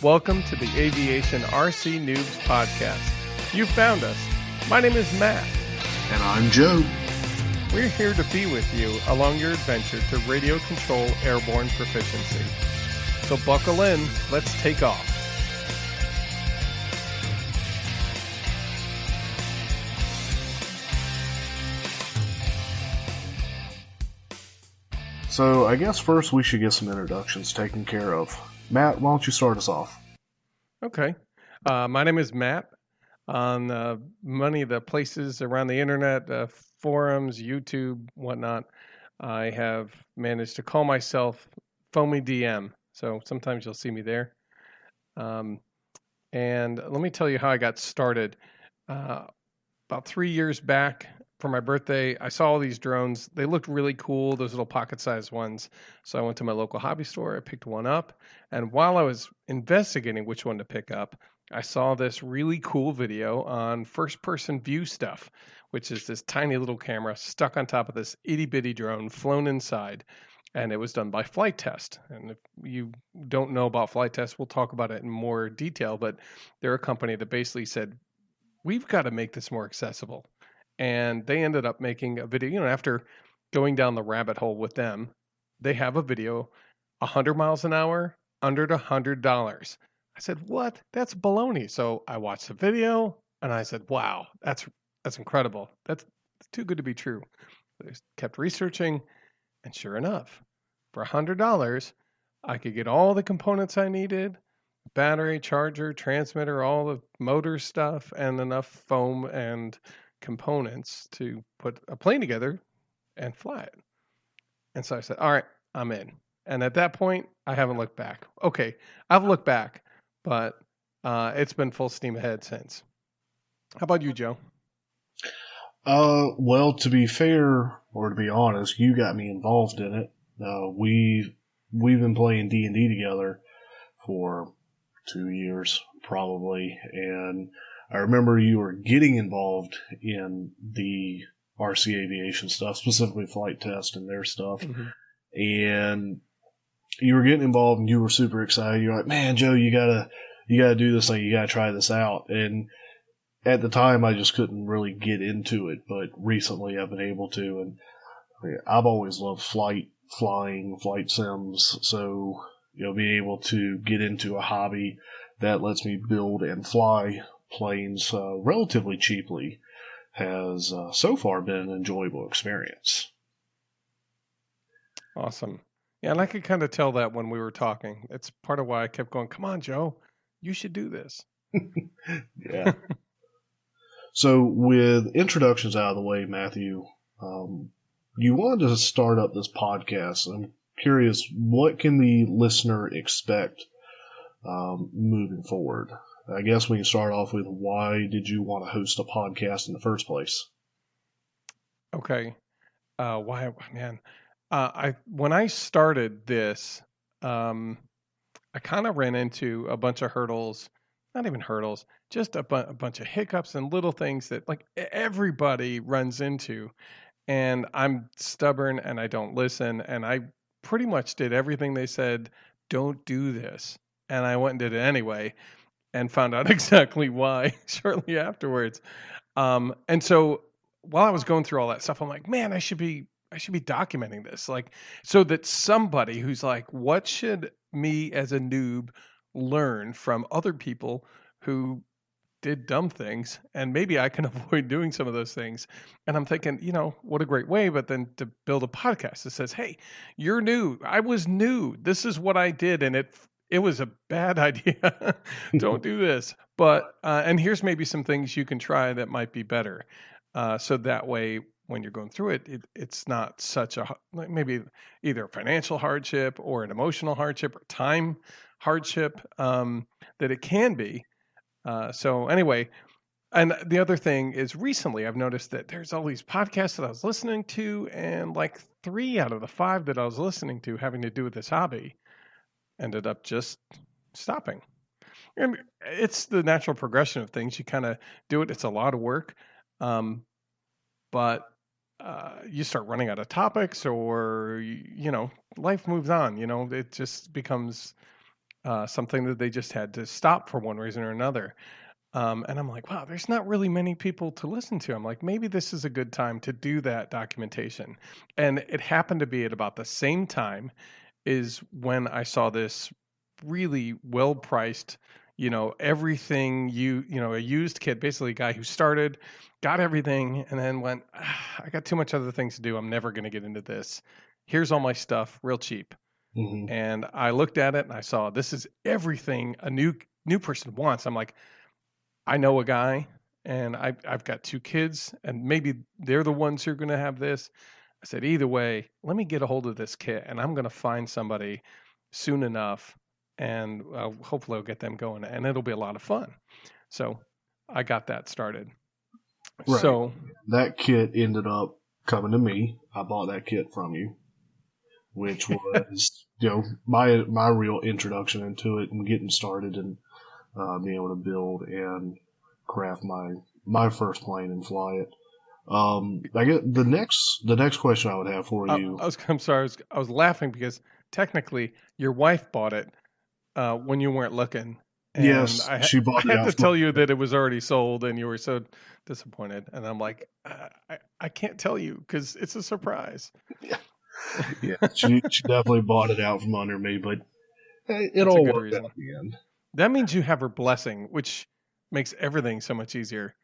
Welcome to the Aviation RC Noobs Podcast. You found us. My name is Matt. And I'm Joe. We're here to be with you along your adventure to radio control airborne proficiency. So buckle in, let's take off. So I guess first we should get some introductions taken care of. Matt, why don't you start us off? Okay. My name is Matt. On many of the places around the internet, forums, YouTube, whatnot, I have managed to call myself Foamy DM. So sometimes you'll see me there. And let me tell you how I got started. About 3 years back for my birthday, I saw all these drones. They looked really cool, those little pocket-sized ones. So I went to my local hobby store. I picked one up. And while I was investigating which one to pick up, I saw this really cool video on first-person view stuff, which is this tiny little camera stuck on top of this itty-bitty drone flown inside. And it was done by Flight Test. And if you don't know about Flight Test, we'll talk about it in more detail. But they're a company that basically said, we've got to make this more accessible. And they ended up making a video, after going down the rabbit hole with them, they have a video, 100 miles an hour, under $100. I said, what? That's baloney. So I watched the video and I said, wow, that's incredible. That's too good to be true. I kept researching, and sure enough, for $100, I could get all the components I needed, battery, charger, transmitter, all the motor stuff, and enough foam and components to put a plane together and fly it. And so I said, all right, I'm in. And at that point, I haven't looked back. Okay, I've looked back, but it's been full steam ahead since. How about you, Joe? Well, to be fair, or to be honest, you got me involved in it. We've been playing D&D together for 2 years, probably, and I remember you were getting involved in the RC aviation stuff, specifically Flight Test and their stuff. Mm-hmm. And you were getting involved and you were super excited. You're like, man, Joe, you gotta do this thing. You gotta try this out. And at the time, I just couldn't really get into it. But recently I've been able to. And I've always loved flying, flight sims. So, being able to get into a hobby that lets me build and fly planes relatively cheaply has so far been an enjoyable experience. Awesome. Yeah, and I could kind of tell that when we were talking. It's part of why I kept going, come on, Joe, you should do this. Yeah. So with introductions out of the way, Matthew, you wanted to start up this podcast. I'm curious, what can the listener expect moving forward? I guess we can start off with, why did you want to host a podcast in the first place? Okay. Why, man? When I started this, I kind of ran into a bunch of hurdles, not even hurdles, just a bunch of hiccups and little things that like everybody runs into. And I'm stubborn and I don't listen. And I pretty much did everything they said, don't do this. And I went and did it anyway, and found out exactly why shortly afterwards. And so while I was going through all that stuff, I'm like, man, I should be documenting this, like, so that somebody who's like, what should me as a noob learn from other people who did dumb things, and maybe I can avoid doing some of those things. And I'm thinking, what a great way, but then to build a podcast that says, hey, you're new. I was new. This is what I did. And it was a bad idea. Don't do this. But, and here's maybe some things you can try that might be better. So that way, when you're going through it, it's not such maybe either a financial hardship or an emotional hardship or time hardship that it can be. So anyway, and the other thing is, recently I've noticed that there's all these podcasts that I was listening to, and like 3 out of the 5 that I was listening to having to do with this hobby ended up just stopping. And it's the natural progression of things. You kind of do it. It's a lot of work. But you start running out of topics, or, life moves on. It just becomes something that they just had to stop for one reason or another. And I'm like, wow, there's not really many people to listen to. I'm like, maybe this is a good time to do that documentation. And it happened to be at about the same time is when I saw this really well priced, everything a used kit, basically a guy who started, got everything, and then went, I got too much other things to do. I'm never going to get into this. Here's all my stuff, real cheap. Mm-hmm. And I looked at it and I saw this is everything a new person wants. I'm like, I know a guy and I've got two kids and maybe they're the ones who are going to have this. I said, either way, let me get a hold of this kit and I'm going to find somebody soon enough and hopefully I'll get them going and it'll be a lot of fun. So I got that started. Right. So that kit ended up coming to me. I bought that kit from you, which was, my real introduction into it and getting started and being able to build and craft my first plane and fly it. I get the next question I would have for you. I'm sorry. I was laughing because technically your wife bought it when you weren't looking. And Yes, she bought I it had out to from tell under you me. that it was already sold and you were so disappointed. And I'm like, I can't tell you because it's a surprise. Yeah, she definitely bought it out from under me, but it That's a all good worked reason. out in the end. That means you have her blessing, which makes everything so much easier.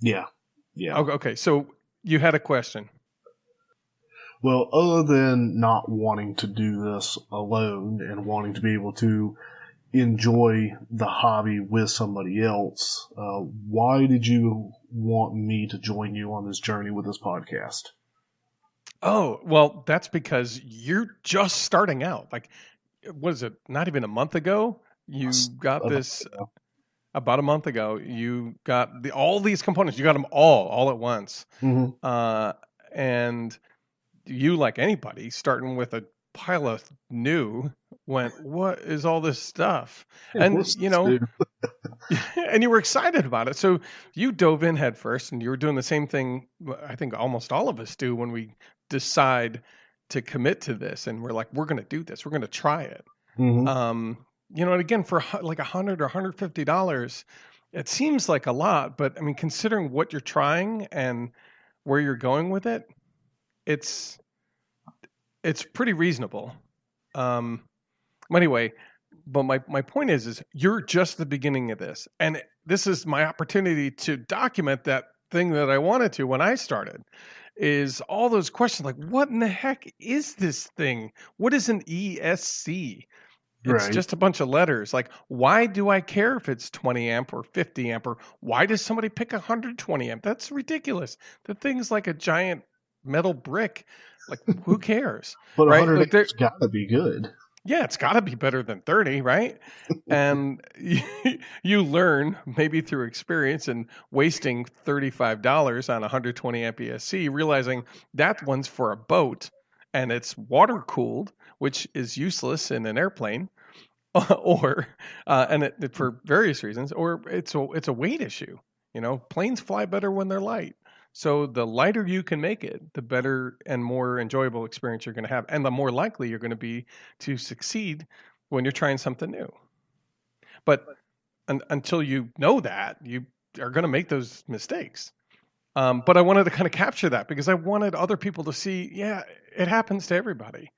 Yeah, yeah. Okay, so you had a question. Well, other than not wanting to do this alone and wanting to be able to enjoy the hobby with somebody else, why did you want me to join you on this journey with this podcast? Oh, well, that's because you're just starting out. Like, what is it? Not even a month ago, you got this. About a month ago, you got all these components. You got them all at once, Mm-hmm. and you, like anybody, starting with a pile of new, went, "What is all this stuff?" Yeah, And what's this, dude? and you were excited about it. So you dove in head first, and you were doing the same thing. I think almost all of us do when we decide to commit to this, and we're like, "We're going to do this. We're going to try it." Mm-hmm. And again, for like $100 or $150, it seems like a lot, but I mean, considering what you're trying and where you're going with it, it's pretty reasonable. Um, anyway, but my point is you're just the beginning of this, and this is my opportunity to document that thing that I wanted to when I started. Is all those questions like, what in the heck is this thing? What is an ESC? It's Right. just a bunch of letters. Like, why do I care if it's 20 amp or 50 amp? Or why does somebody pick 120 amp? That's ridiculous. The thing's like a giant metal brick. Like, who cares? But Right? 100 Like, amps gotta be good. yeah, it's got to be better than 30, right? And you learn maybe through experience and wasting $35 on a 120 amp ESC, realizing that one's for a boat and it's water cooled, which is useless in an airplane, or for various reasons, or it's a weight issue. Planes fly better when they're light. So the lighter you can make it, the better and more enjoyable experience you're going to have, and the more likely you're going to be to succeed when you're trying something new. But until you know that, you are going to make those mistakes. But I wanted to kind of capture that because I wanted other people to see, yeah, it happens to everybody.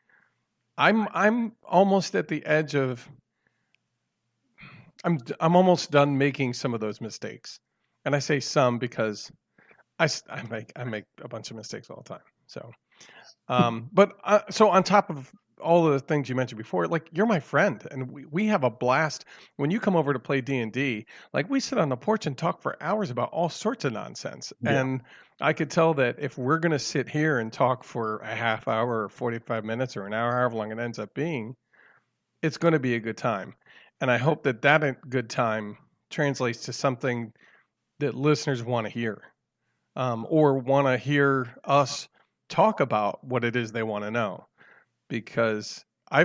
I'm almost at the edge of I'm almost done making some of those mistakes, and I say some because I make a bunch of mistakes all the time. So, so on top of all the things you mentioned before, like you're my friend, and we have a blast when you come over to play D&D. Like we sit on the porch and talk for hours about all sorts of nonsense, Yeah. and I could tell that if we're gonna sit here and talk for a half hour or 45 minutes or an hour, however long it ends up being, it's going to be a good time. And I hope that good time translates to something that listeners want to hear, or want to hear us talk about what it is they want to know. Because I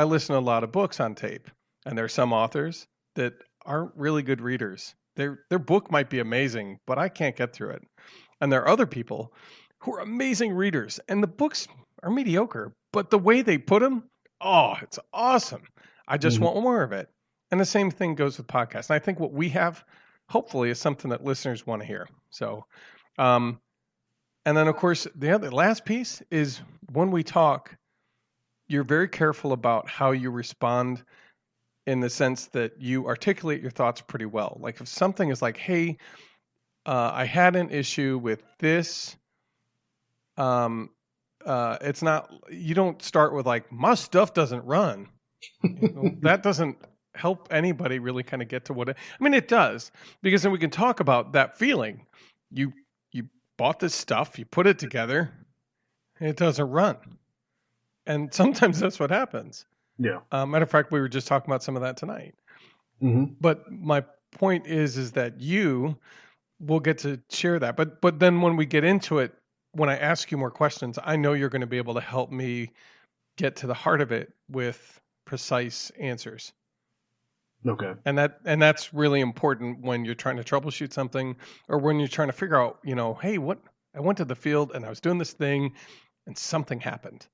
listen to a lot of books on tape, and there are some authors that aren't really good readers. Their book might be amazing, but I can't get through it. And there are other people who are amazing readers, and the books are mediocre, but the way they put them oh, it's awesome. I just Mm-hmm. want more of it. And the same thing goes with podcasts. And I think what we have, hopefully, is something that listeners want to hear. So, um, and then of course, the last piece is when we talk, you're very careful about how you respond in the sense that you articulate your thoughts pretty well. Like if something is like, hey, I had an issue with this. Um, it's not, you don't start with like, my stuff doesn't run. That doesn't help anybody really kind of get to what I mean, it does, because then we can talk about that feeling. You, you bought this stuff, you put it together, and it doesn't run. And sometimes that's what happens. Yeah. Matter of fact, we were just talking about some of that tonight. Mm-hmm. But my point is that you will get to share that. But then when we get into it, when I ask you more questions, I know you're going to be able to help me get to the heart of it with precise answers. Okay. And that's really important when you're trying to troubleshoot something, or when you're trying to figure out, hey, what I went to the field and I was doing this thing and something happened.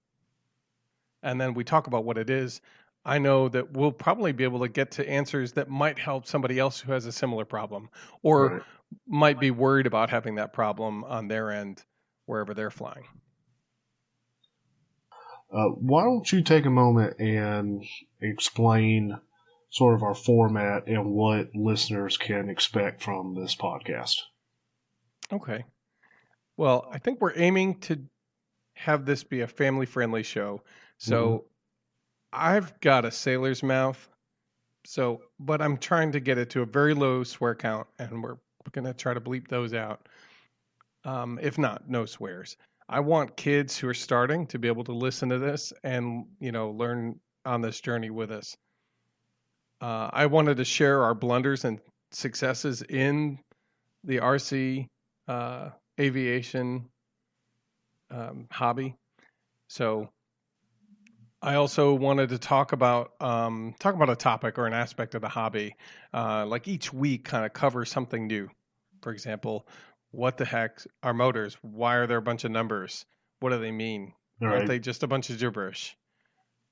And then we talk about what it is. I know that we'll probably be able to get to answers that might help somebody else who has a similar problem, or Right. might be worried about having that problem on their end wherever they're flying. Why don't you take a moment and explain sort of our format and what listeners can expect from this podcast? Okay. Well, I think we're aiming to have this be a family friendly show. Mm-hmm. So I've got a sailor's mouth. But I'm trying to get it to a very low swear count, and we're going to try to bleep those out. If not, no swears. I want kids who are starting to be able to listen to this and, learn on this journey with us. I wanted to share our blunders and successes in the RC aviation hobby. So I also wanted to talk about a topic or an aspect of the hobby, like each week, kind of cover something new. For example, what the heck are motors? Why are there a bunch of numbers? What do they mean? All Aren't right. they just a bunch of gibberish?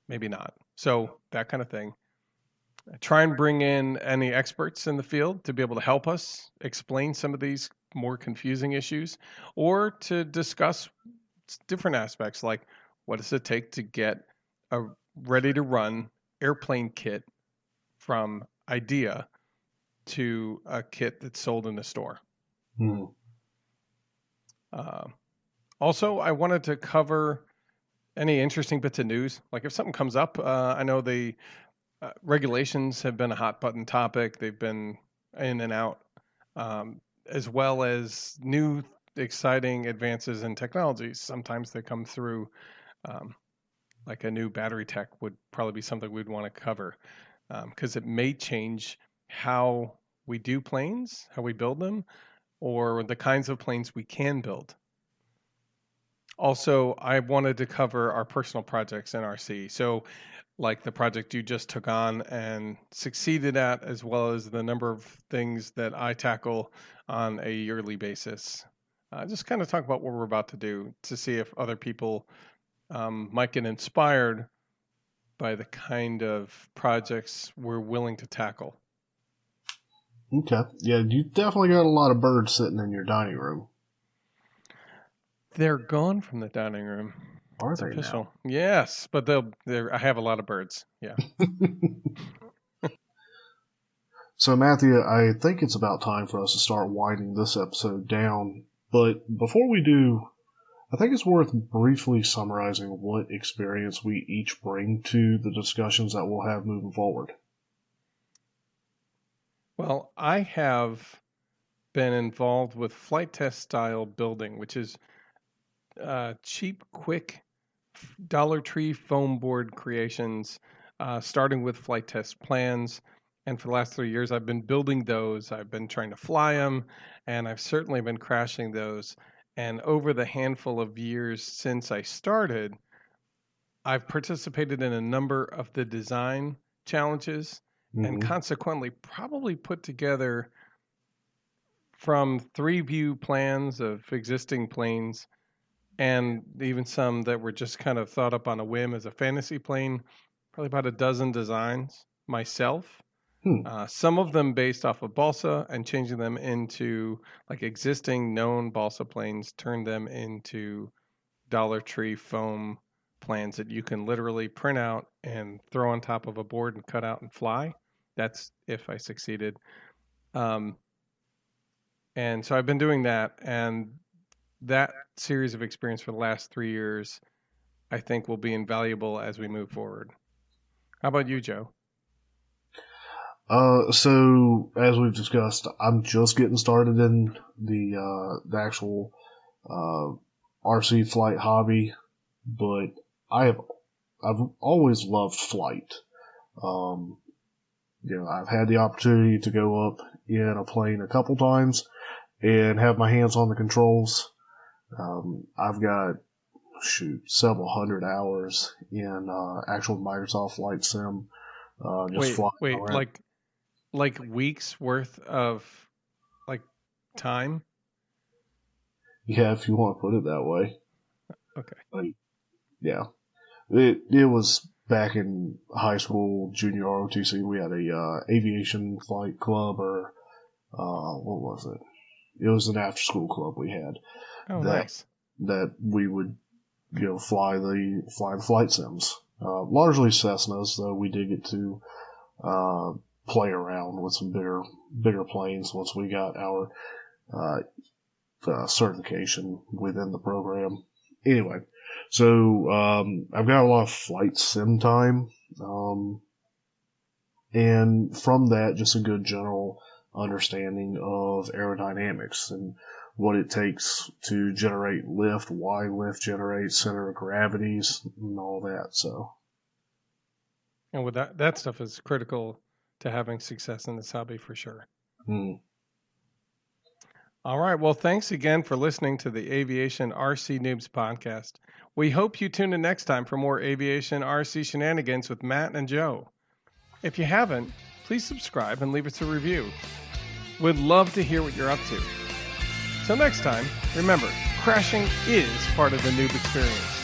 Maybe not. So that kind of thing. Try and bring in any experts in the field to be able to help us explain some of these more confusing issues, or to discuss different aspects like what does it take to get a ready to run airplane kit from idea to a kit that's sold in the store. Mm-hmm. Uh, Also, I wanted to cover any interesting bits of news. Like if something comes up, I know the regulations have been a hot button topic. They've been in and out, as well as new exciting advances in technologies. Sometimes they come through, um, like a new battery tech would probably be something we'd want to cover, because it may change how we do planes, how we build them, or the kinds of planes we can build. Also, I wanted to cover our personal projects in RC. So, like the project you just took on and succeeded at, as well as the number of things that I tackle on a yearly basis. Just kind of talk about what we're about to do to see if other people might get inspired by the kind of projects we're willing to tackle. Okay. Yeah, you definitely got a lot of birds sitting in your dining room. They're gone from the dining room. Are It's they now? official. Yes, but I have a lot of birds. Yeah. So, Matthew, I think it's about time for us to start winding this episode down. But before we do, I think it's worth briefly summarizing what experience we each bring to the discussions that we'll have moving forward. Well, I have been involved with flight test style building, which is cheap, quick Dollar Tree foam board creations, starting with flight test plans. And for the last 3 years, I've been building those. I've been trying to fly them, and I've certainly been crashing those. And over the handful of years since I started, I've participated in a number of the design challenges, and Mm-hmm. consequently probably put together from 3 view plans of existing planes and even some that were just kind of thought up on a whim as a fantasy plane. Probably about a dozen designs myself. Some of them based off of balsa and changing them into like existing known balsa planes, turned them into Dollar Tree foam plans that you can literally print out and throw on top of a board and cut out and fly. That's if I succeeded. Um, and so I've been doing that, and that series of experience for the last 3 years, I think, will be invaluable as we move forward. How about you, Joe? So as we've discussed, I'm just getting started in the actual RC flight hobby, but I've always loved flight. Um, I've had the opportunity to go up in a plane a couple times and have my hands on the controls. I've got several hundred hours in actual Microsoft Flight Sim. Just flying around. Like weeks worth of like time. Yeah, if you want to put it that way. Okay. Yeah, it was back in high school, junior ROTC. We had a aviation flight club, or what was it? It was an after school club we had. Oh, nice. That we would fly the flight sims. Largely Cessnas, though we did get to play around with some bigger planes once we got our certification within the program. Anyway, so I've got a lot of flight sim time, and from that, just a good general understanding of aerodynamics and what it takes to generate lift, why lift generates, center of gravities, and all that. So, and with that stuff is critical to having success in this hobby for sure. All right. Well, thanks again for listening to the Aviation RC Noobs podcast. We hope you tune in next time for more Aviation RC shenanigans with Matt and Joe. If you haven't, please subscribe and leave us a review. We'd love to hear what you're up to. Till next time, remember, crashing is part of the noob experience.